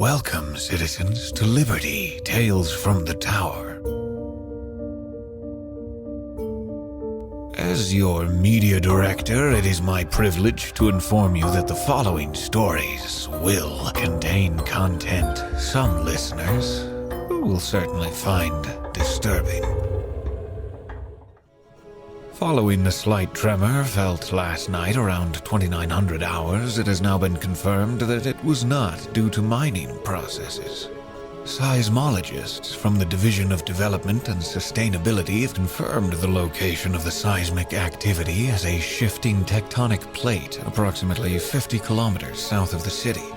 Welcome, citizens, to Liberty, Tales from the Tower. As your media director, it is my privilege to inform you that the following stories will contain content some listeners will certainly find disturbing. Following the slight tremor felt last night around 2900 hours, it has now been confirmed that it was not due to mining processes. Seismologists from the Division of Development and Sustainability have confirmed the location of the seismic activity as a shifting tectonic plate approximately 50 kilometers south of the city.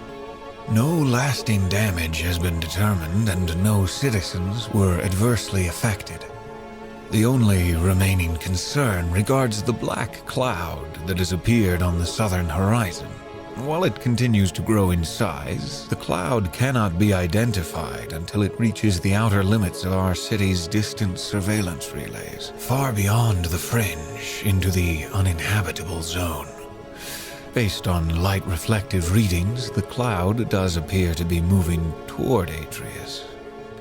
No lasting damage has been determined and no citizens were adversely affected. The only remaining concern regards the black cloud that has appeared on the southern horizon. While it continues to grow in size, the cloud cannot be identified until it reaches the outer limits of our city's distant surveillance relays, far beyond the fringe into the uninhabitable zone. Based on light-reflective readings, the cloud does appear to be moving toward Atrius.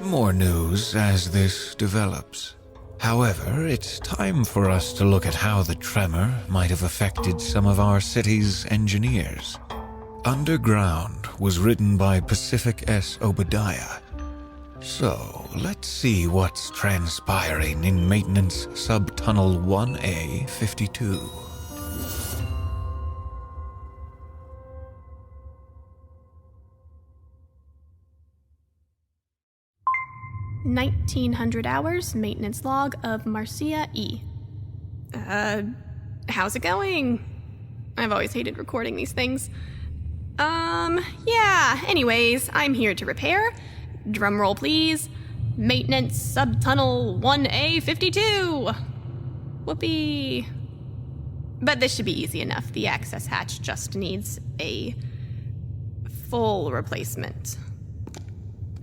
More news as this develops. However, it's time for us to look at how the tremor might have affected some of our city's engineers. Underground was written by Pacific S. Obadiah. So, let's see what's transpiring in Maintenance Subtunnel 1A52. $1,900 hours maintenance log of Marcia E. How's it going? I've always hated recording these things. Anyways, I'm here to repair. Drumroll, please. Maintenance subtunnel 1A52. Whoopee. But this should be easy enough. The access hatch just needs a full replacement.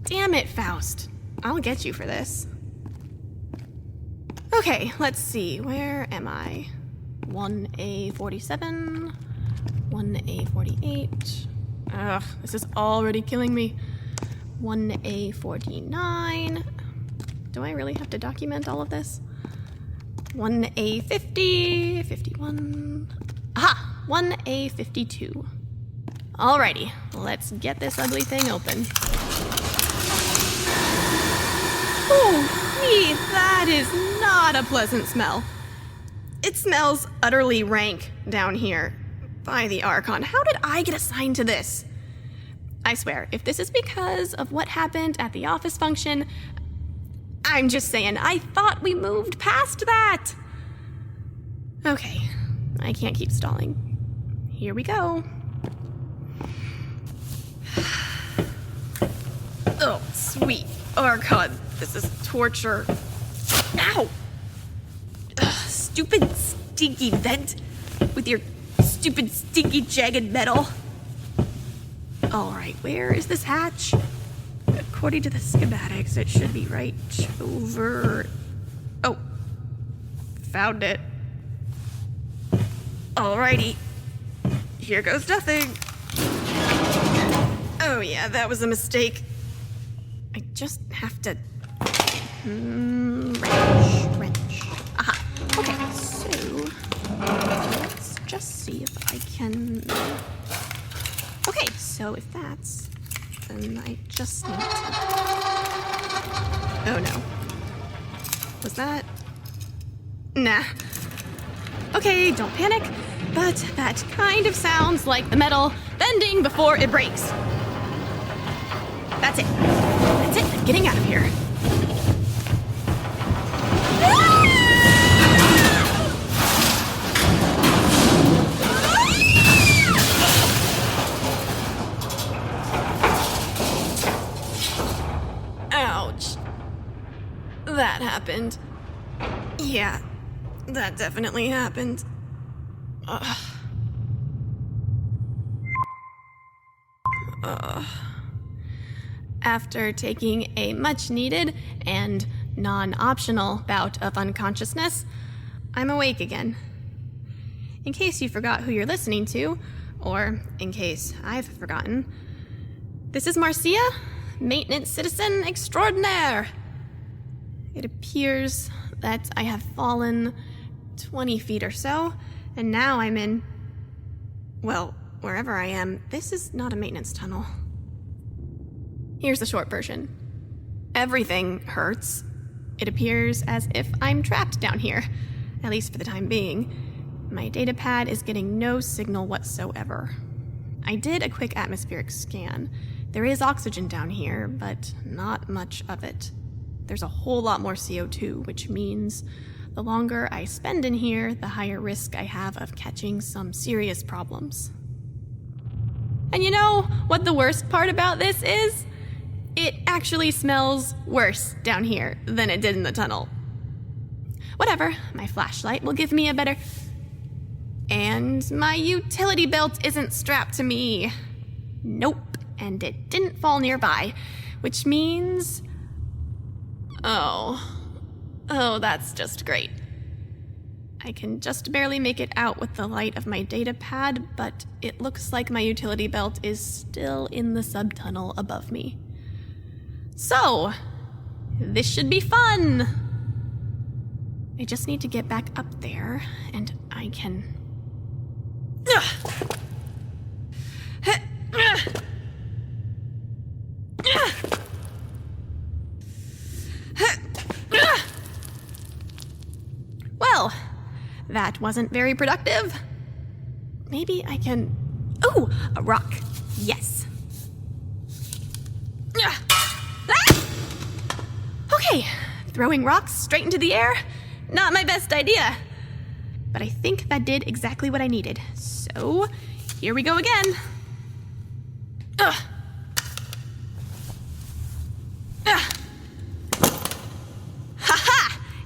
Damn it, Faust. I'll get you for this. Okay, let's see. Where am I? 1A47. 1A48. Ugh, this is already killing me. 1A49. Do I really have to document all of this? 1A50. 51. Aha! 1A52. Alrighty, let's get this ugly thing open. Oh, that is not a pleasant smell. It smells utterly rank down here. By the Archon, how did I get assigned to this? I swear, if this is because of what happened at the office function, I'm just saying, I thought we moved past that. Okay, I can't keep stalling. Here we go. Oh, sweet Archon. This is torture. Ow! Ugh, stupid, stinky vent with your stupid, stinky, jagged metal. Alright, where is this hatch? According to the schematics, it should be right over... Oh. Found it. Alrighty. Here goes nothing. Oh yeah, that was a mistake. I just have to... wrench. Aha. Okay, so... let's just see if I can... Okay, so if that's... then I just need to... Oh no. Was that... Nah. Okay, don't panic, but that kind of sounds like the metal bending before it breaks. That's it. That's it. I'm getting out of here. Ouch. That happened. Yeah, that definitely happened. After taking a much-needed and non-optional bout of unconsciousness, I'm awake again. In case you forgot who you're listening to, or in case I've forgotten, This is Marcia, maintenance citizen extraordinaire. It appears that I have fallen 20 feet or so, and now I'm in, well, wherever I am. This is not a maintenance tunnel. Here's the short version. Everything hurts. It appears as if I'm trapped down here, at least for the time being. My data pad is getting no signal whatsoever. I did a quick atmospheric scan. There is oxygen down here, but not much of it. There's a whole lot more CO2, which means the longer I spend in here, the higher risk I have of catching some serious problems. And you know what the worst part about this is? It actually smells worse down here than it did in the tunnel. Whatever, my flashlight will give me a better... And my utility belt isn't strapped to me. Nope, and it didn't fall nearby, which means... Oh, that's just great. I can just barely make it out with the light of my data pad, but it looks like my utility belt is still in the subtunnel above me. So, this should be fun! I just need to get back up there, and I can... Well, that wasn't very productive. Maybe I can... Oh, a rock. Yes. Okay, throwing rocks straight into the air, not my best idea. But I think that did exactly what I needed. So, here we go again. Ha-ha!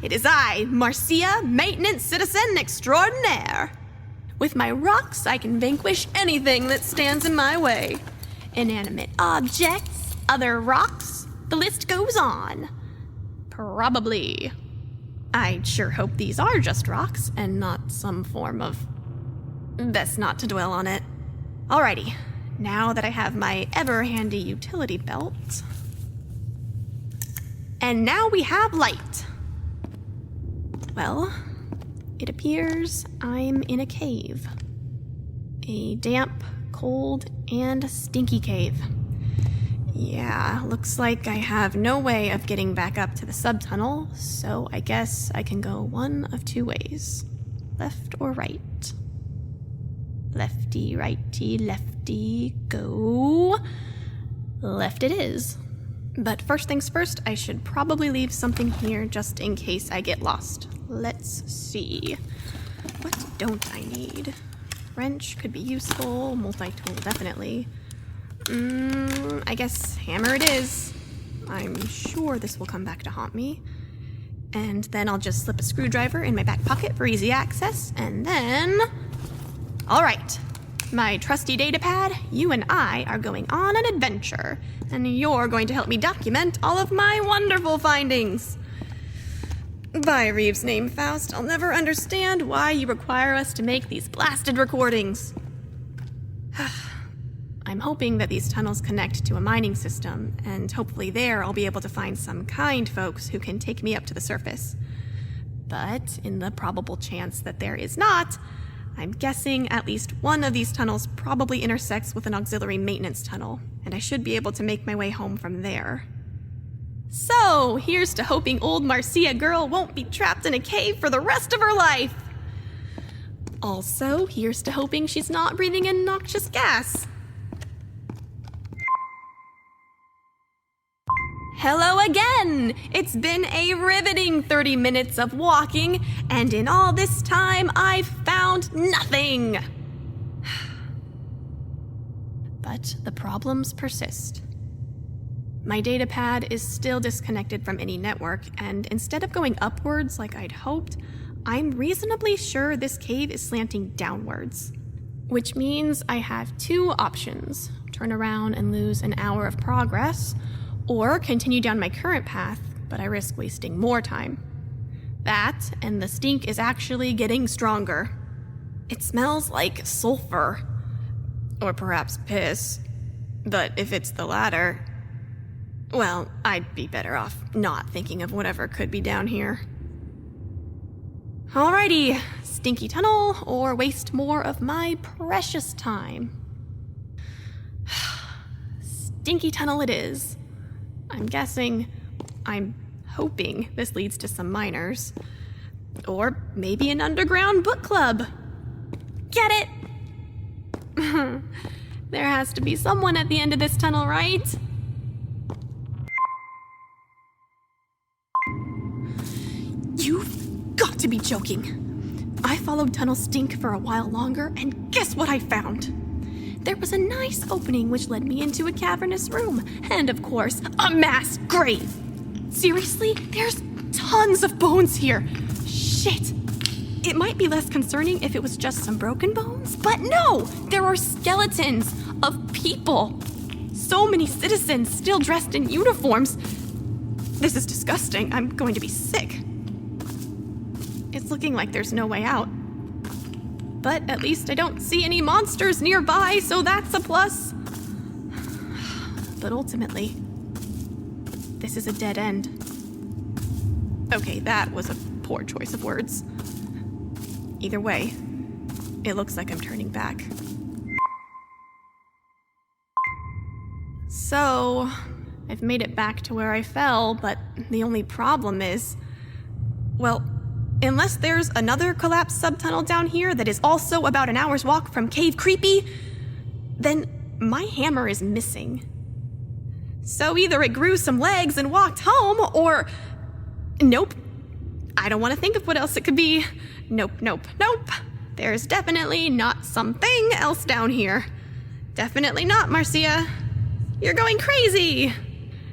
It is I, Marcia, maintenance citizen extraordinaire. With my rocks, I can vanquish anything that stands in my way. Inanimate objects, other rocks, the list goes on. Probably. I sure hope these are just rocks and not some form of... Best not to dwell on it. Alrighty, now that I have my ever-handy utility belt... And now we have light. Well, it appears I'm in a cave. A damp, cold, and stinky cave. Yeah, looks like I have no way of getting back up to the subtunnel, so I guess I can go one of two ways. Left or right? Lefty, righty, lefty, go. Left it is. But first things first, I should probably leave something here just in case I get lost. Let's see. What don't I need? Wrench could be useful, multi-tool definitely. I guess hammer it is. I'm sure this will come back to haunt me. And then I'll just slip a screwdriver in my back pocket for easy access, and then... Alright, my trusty data pad, you and I are going on an adventure, and you're going to help me document all of my wonderful findings. By Reeve's name, Faust, I'll never understand why you require us to make these blasted recordings. I'm hoping that these tunnels connect to a mining system, and hopefully there I'll be able to find some kind folks who can take me up to the surface. But in the probable chance that there is not, I'm guessing at least one of these tunnels probably intersects with an auxiliary maintenance tunnel, and I should be able to make my way home from there. So, here's to hoping old Marcia girl won't be trapped in a cave for the rest of her life! Also, here's to hoping she's not breathing in noxious gas. Hello again! It's been a riveting 30 minutes of walking, and in all this time, I've found nothing! But the problems persist. My data pad is still disconnected from any network, and instead of going upwards like I'd hoped, I'm reasonably sure this cave is slanting downwards. Which means I have two options: turn around and lose an hour of progress, or continue down my current path, but I risk wasting more time. That, and the stink is actually getting stronger. It smells like sulfur. Or perhaps piss. But if it's the latter, well, I'd be better off not thinking of whatever could be down here. Alrighty, stinky tunnel, or waste more of my precious time. Stinky tunnel it is. I'm hoping this leads to some miners. Or maybe an underground book club. Get it? There has to be someone at the end of this tunnel, right? You've got to be joking. I followed Tunnel Stink for a while longer, and guess what I found? There was a nice opening which led me into a cavernous room, and of course, a mass grave. Seriously, there's tons of bones here. Shit. It might be less concerning if it was just some broken bones, but no! There are skeletons of people. So many citizens still dressed in uniforms. This is disgusting. I'm going to be sick. It's looking like there's no way out. But at least I don't see any monsters nearby, so that's a plus. But ultimately, this is a dead end. Okay, that was a poor choice of words. Either way, it looks like I'm turning back. So, I've made it back to where I fell, but the only problem is, well, unless there's another collapsed subtunnel down here that is also about an hour's walk from Cave Creepy, then my hammer is missing. So either it grew some legs and walked home, or... Nope. I don't want to think of what else it could be. Nope. There's definitely not something else down here. Definitely not, Marcia. You're going crazy.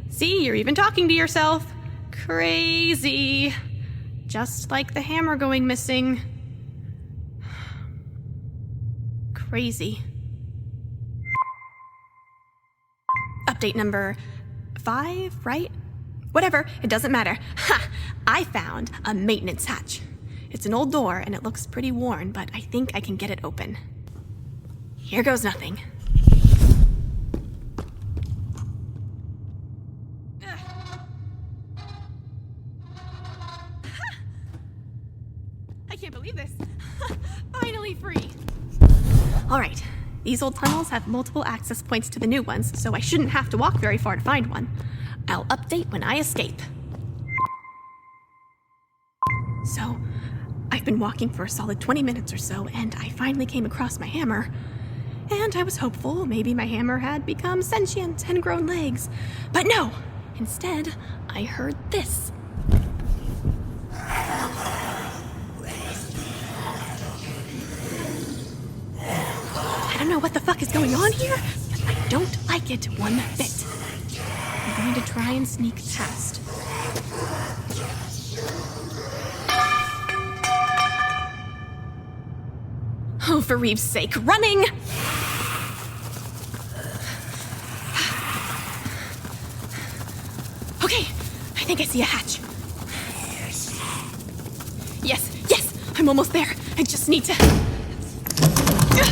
See, you're even talking to yourself. Crazy. Just like the hammer going missing. Crazy. Update number 5, right? Whatever, it doesn't matter. Ha! I found a maintenance hatch. It's an old door and it looks pretty worn, but I think I can get it open. Here goes nothing. I can't believe this. Finally free. All right, these old tunnels have multiple access points to the new ones, so I shouldn't have to walk very far to find one. I'll update when I escape. So, I've been walking for a solid 20 minutes or so, and I finally came across my hammer. And I was hopeful maybe my hammer had become sentient and grown legs. But no! Instead, I heard this. I don't know what the fuck is going on here, but I don't like it one bit. I'm going to try and sneak past. Oh, for Reeve's sake, running! Okay, I think I see a hatch. Yes, I'm almost there. I just need to... Go!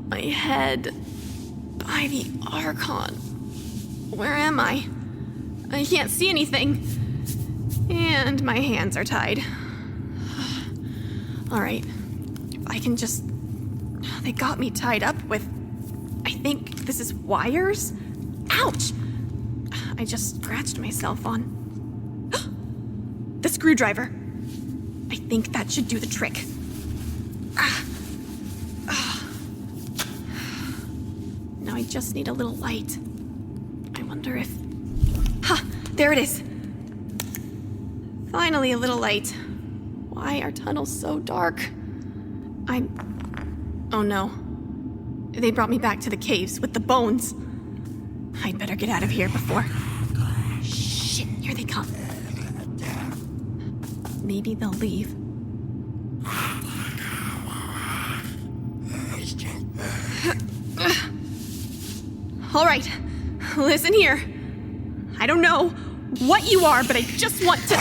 My head by the Archon. Where am I? I can't see anything. And my hands are tied. Alright, if I can just... They got me tied up with... I think this is wires? Ouch! I just scratched myself on... The screwdriver. I think that should do the trick. Now I just need a little light. I wonder if... Ha! There it is! Finally a little light. Why are tunnels so dark? Oh no. They brought me back to the caves with the bones. I'd better get out of here before... Shh! Here they come. Maybe they'll leave. All right, listen here. I don't know what you are, but I just want to...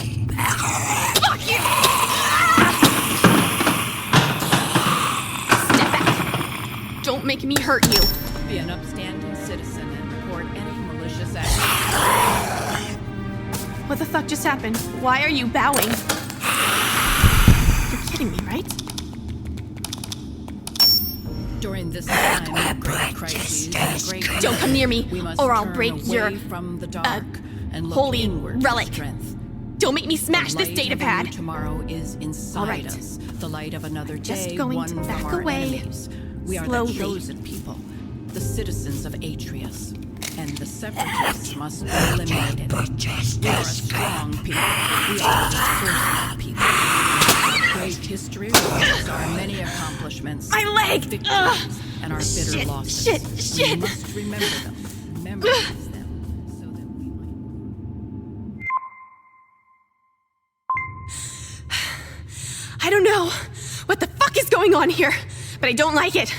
Fuck you! Step back. Don't make me hurt you. Be an upstanding citizen and report any malicious action. What the fuck just happened? Why are you bowing? You're kidding me, right? During this time of great crises and great Don't come near me, we must or I'll turn break away your from the dark and look holy inward relic. for strength. Don't make me smash The this light data of a new pad. Tomorrow is inside All right. us. The light of another day, Just going won to from back our away enemies. We are slowly. the chosen people, the citizens of Atrius, and the separatists must be eliminated. We are a strong people. We are the chosen people. Great history records our many accomplishments, My leg! victories, and our bitter Shit, losses. shit, We shit. must remember them. Memorize them, so that we might. I don't know what the fuck is going on here, but I don't like it.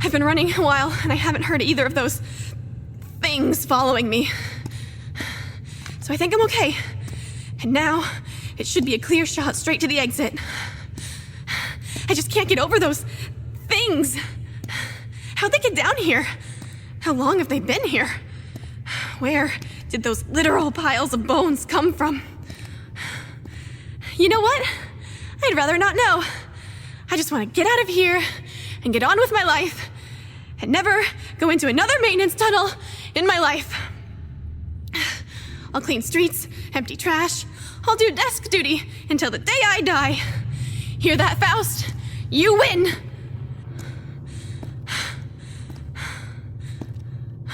I've been running a while, and I haven't heard either of those things following me. So I think I'm okay. And now, it should be a clear shot straight to the exit. I just can't get over those things. How'd they get down here? How long have they been here? Where did those literal piles of bones come from? You know what? I'd rather not know. I just want to get out of here and get on with my life and never go into another maintenance tunnel in my life. I'll clean streets, empty trash. I'll do desk duty until the day I die. Hear that, Faust? You win!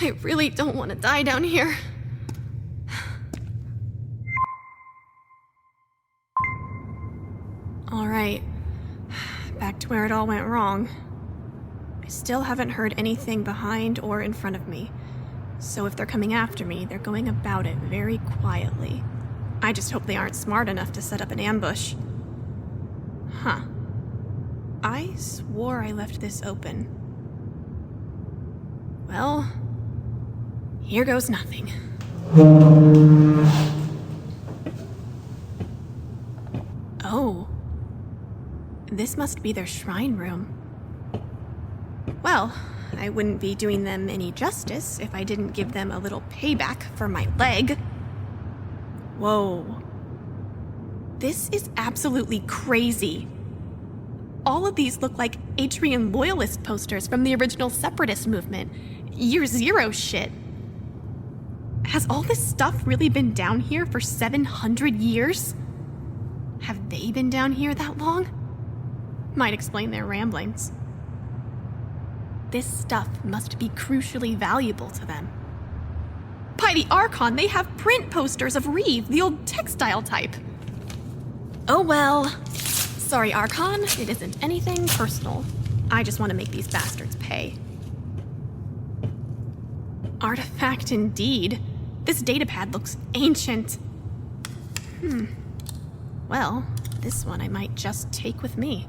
I really don't want to die down here. All right, back to where it all went wrong. I still haven't heard anything behind or in front of me. So if they're coming after me, they're going about it very quietly. I just hope they aren't smart enough to set up an ambush. Huh. I swore I left this open. Well, here goes nothing. Oh. This must be their shrine room. Well, I wouldn't be doing them any justice if I didn't give them a little payback for my leg. Whoa. This is absolutely crazy. All of these look like Atrian loyalist posters from the original Separatist movement. Year Zero shit. Has all this stuff really been down here for 700 years? Have they been down here that long? Might explain their ramblings. This stuff must be crucially valuable to them. By the Archon, they have print posters of Reeve, the old textile type. Oh well. Sorry, Archon, it isn't anything personal. I just want to make these bastards pay. Artifact indeed. This datapad looks ancient. Well, this one I might just take with me.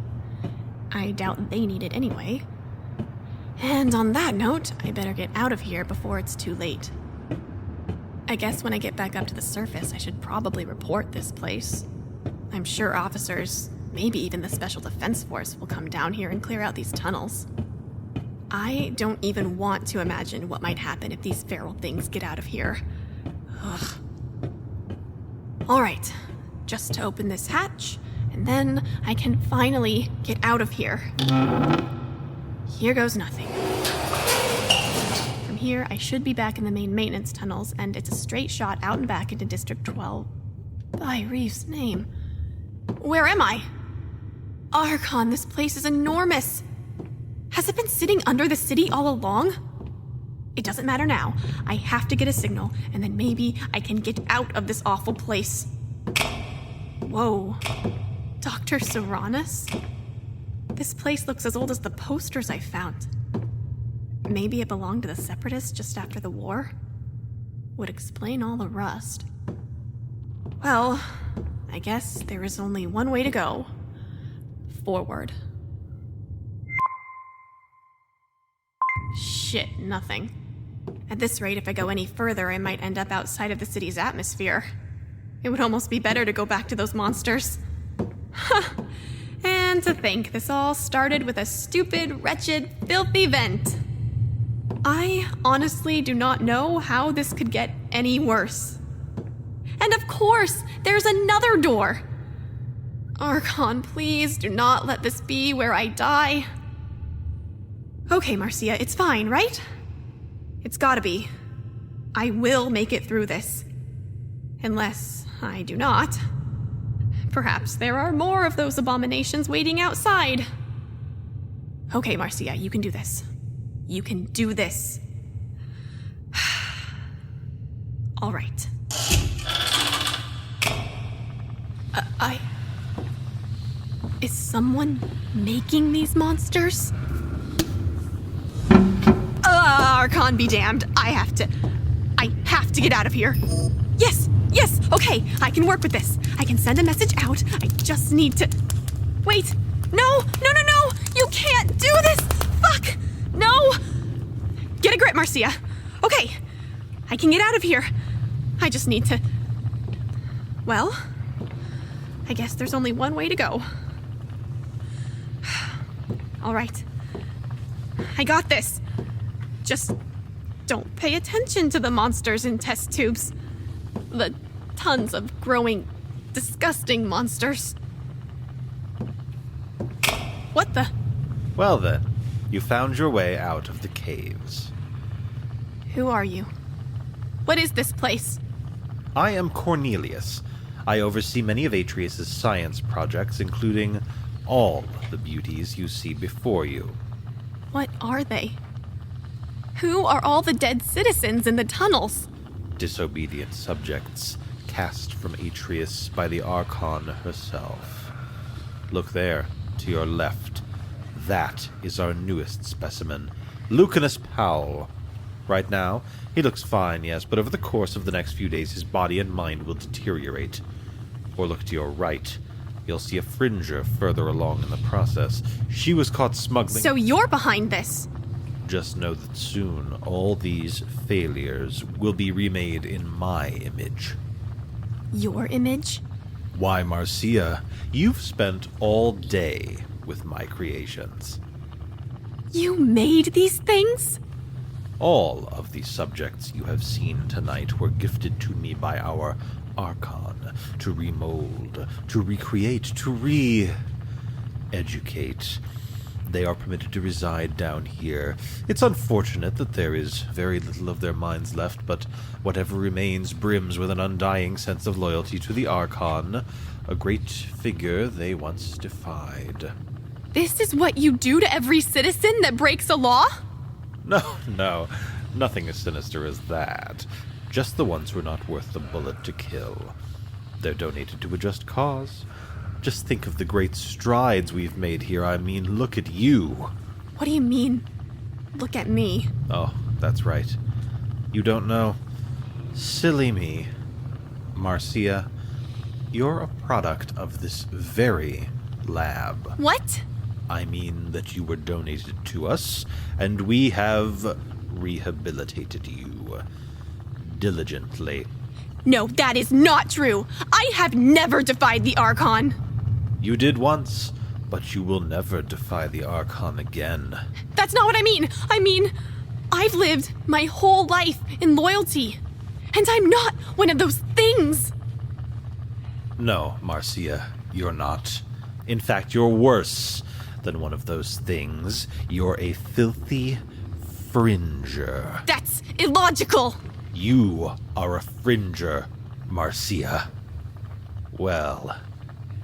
I doubt they need it anyway. And on that note, I better get out of here before it's too late. I guess when I get back up to the surface, I should probably report this place. I'm sure officers, maybe even the Special Defense Force, will come down here and clear out these tunnels. I don't even want to imagine what might happen if these feral things get out of here. Ugh. All right, just to open this hatch, and then I can finally get out of here. Here goes nothing. From here, I should be back in the main maintenance tunnels, and it's a straight shot out and back into District 12. By Reeve's name. Where am I? Archon, this place is enormous. Has it been sitting under the city all along? It doesn't matter now. I have to get a signal, and then maybe I can get out of this awful place. Whoa. Dr. Serranus? This place looks as old as the posters I found. Maybe it belonged to the Separatists just after the war? Would explain all the rust. Well, I guess there is only one way to go. Forward. Shit, nothing. At this rate, if I go any further, I might end up outside of the city's atmosphere. It would almost be better to go back to those monsters. Huh. And to think this all started with a stupid, wretched, filthy vent. I honestly do not know how this could get any worse. And of course, there's another door. Archon, please do not let this be where I die. Okay, Marcia, it's fine, right? It's gotta be. I will make it through this. Unless I do not. Perhaps there are more of those abominations waiting outside. Okay, Marcia, you can do this. You can do this. All right. Is someone making these monsters? Archon be damned. I have to get out of here. Yes, okay, I can work with this. I can send a message out. I just need to... Wait, no, you can't do this. Fuck, no. Get a grip, Marcia. Okay, I can get out of here. I just need to... Well, I guess there's only one way to go. All right, I got this. Just don't pay attention to the monsters in test tubes. The tons of growing, disgusting monsters. What the? Well then, you found your way out of the caves. Who are you? What is this place? I am Cornelius. I oversee many of Atrius' science projects, including all the beauties you see before you. What are they? Who are all the dead citizens in the tunnels? Disobedient subjects cast from Atrius by the Archon herself. Look there, to your left. That is our newest specimen, Lucanus Powell. Right now, he looks fine, yes, but over the course of the next few days, his body and mind will deteriorate. Or look to your right. You'll see a Fringer further along in the process. She was caught smuggling... So you're behind this? Just know that soon, all these failures will be remade in my image. Your image? Why, Marcia, you've spent all day with my creations. You made these things? All of the subjects you have seen tonight were gifted to me by our Archon to remold, to recreate, to re-educate. They are permitted to reside down here. It's unfortunate that there is very little of their minds left, but whatever remains brims with an undying sense of loyalty to the Archon, a great figure they once defied. This is what you do to every citizen that breaks a law? No, nothing as sinister as that. Just the ones who are not worth the bullet to kill. They're donated to a just cause. Just think of the great strides we've made here. I mean, look at you. What do you mean, look at me? Oh, that's right. You don't know. Silly me. Marcia, you're a product of this very lab. What? I mean that you were donated to us, and we have rehabilitated you. Diligently. No, that is not true. I have never defied the Archon. You did once, but you will never defy the Archon again. That's not what I mean. I mean, I've lived my whole life in loyalty, and I'm not one of those things. No, Marcia, you're not. In fact, you're worse than one of those things. You're a filthy Fringer. That's illogical. You are a Fringer, Marcia. Well,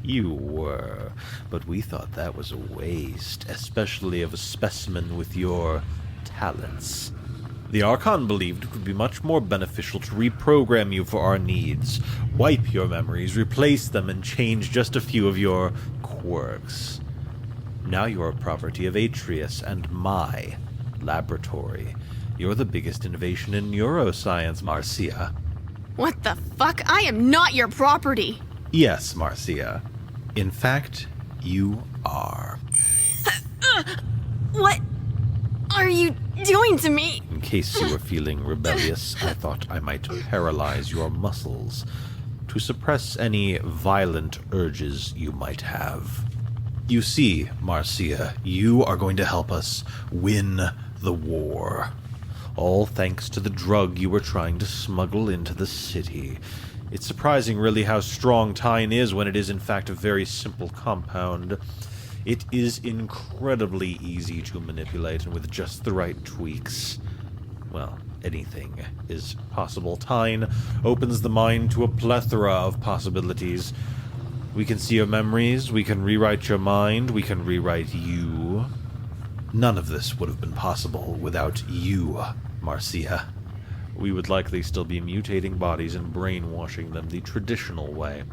you were, but we thought that was a waste, especially of a specimen with your talents. The Archon believed it would be much more beneficial to reprogram you for our needs, wipe your memories, replace them, and change just a few of your quirks. Now you are property of Atrius and my laboratory. You're the biggest innovation in neuroscience, Marcia. What the fuck? I am not your property. Yes, Marcia. In fact, you are. What are you doing to me? In case you were feeling rebellious, I thought I might paralyze your muscles to suppress any violent urges you might have. You see, Marcia, you are going to help us win the war. All thanks to the drug you were trying to smuggle into the city. It's surprising, really, how strong Tyne is when it is, in fact, a very simple compound. It is incredibly easy to manipulate, and with just the right tweaks, well, anything is possible. Tyne opens the mind to a plethora of possibilities. We can see your memories, we can rewrite your mind, we can rewrite you. None of this would have been possible without you, Marcia. We would likely still be mutating bodies and brainwashing them the traditional way.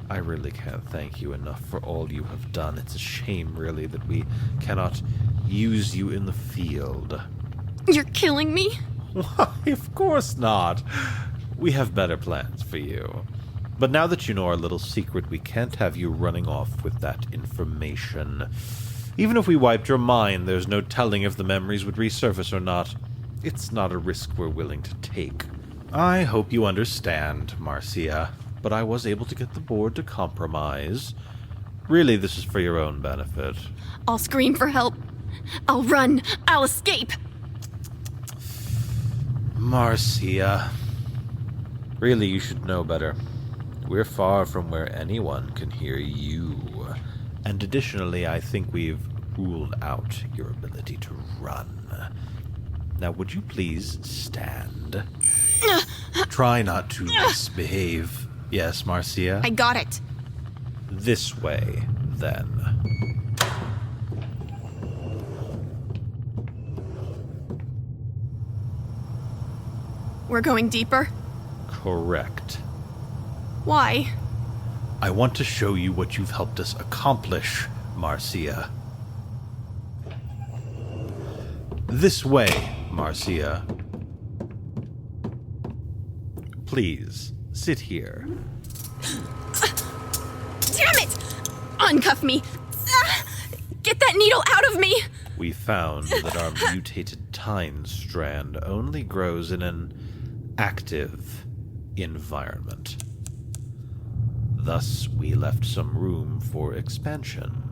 I really can't thank you enough for all you have done. It's a shame, really, that we cannot use you in the field. You're killing me? Why, of course not. We have better plans for you. But now that you know our little secret, we can't have you running off with that information. Even if we wiped your mind, there's no telling if the memories would resurface or not. It's not a risk we're willing to take. I hope you understand, Marcia, but I was able to get the board to compromise. Really, this is for your own benefit. I'll scream for help. I'll run. I'll escape. Marcia. Really, you should know better. We're far from where anyone can hear you. And additionally, I think we've ruled out your ability to run. Now, would you please stand? Try not to misbehave. Yes, Marcia? I got it. This way, then. We're going deeper? Correct. Why? I want to show you what you've helped us accomplish, Marcia. This way, Marcia. Please, sit here. Damn it! Uncuff me! Get that needle out of me! We found that our mutated Tyne strand only grows in an active environment. Thus, we left some room for expansion.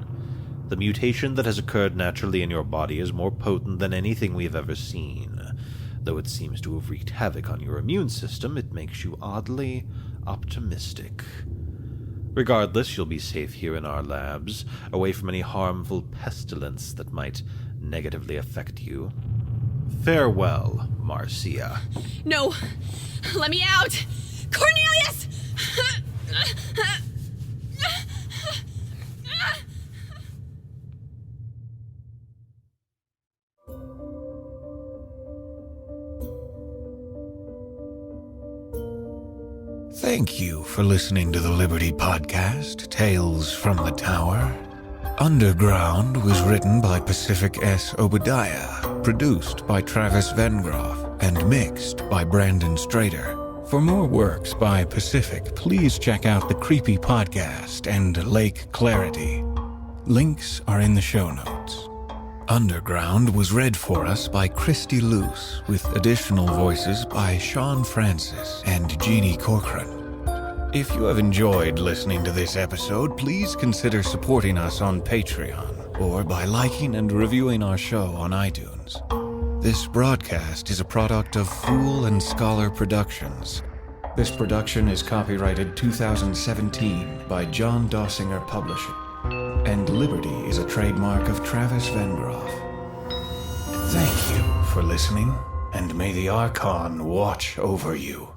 The mutation that has occurred naturally in your body is more potent than anything we've ever seen. Though it seems to have wreaked havoc on your immune system, it makes you oddly optimistic. Regardless, you'll be safe here in our labs, away from any harmful pestilence that might negatively affect you. Farewell, Marcia. No! Let me out! Cornelius! Thank you for listening to the Liberty Podcast, Tales from the Tower. Underground was written by Pacific S. Obadiah, produced by Travis Vengroff, and mixed by Brandon Strader. For more works by Pacific, please check out the Creepy Podcast and Lake Clarity. Links are in the show notes. Underground was read for us by Christy Luse, with additional voices by Sean Francis and Jeannie Corcoran. If you have enjoyed listening to this episode, please consider supporting us on Patreon or by liking and reviewing our show on iTunes. This broadcast is a product of Fool and Scholar Productions. This production is copyrighted 2017 by John Dossinger Publishing, and Liberty is a trademark of Travis Vengroff. Thank you for listening, and may the Archon watch over you.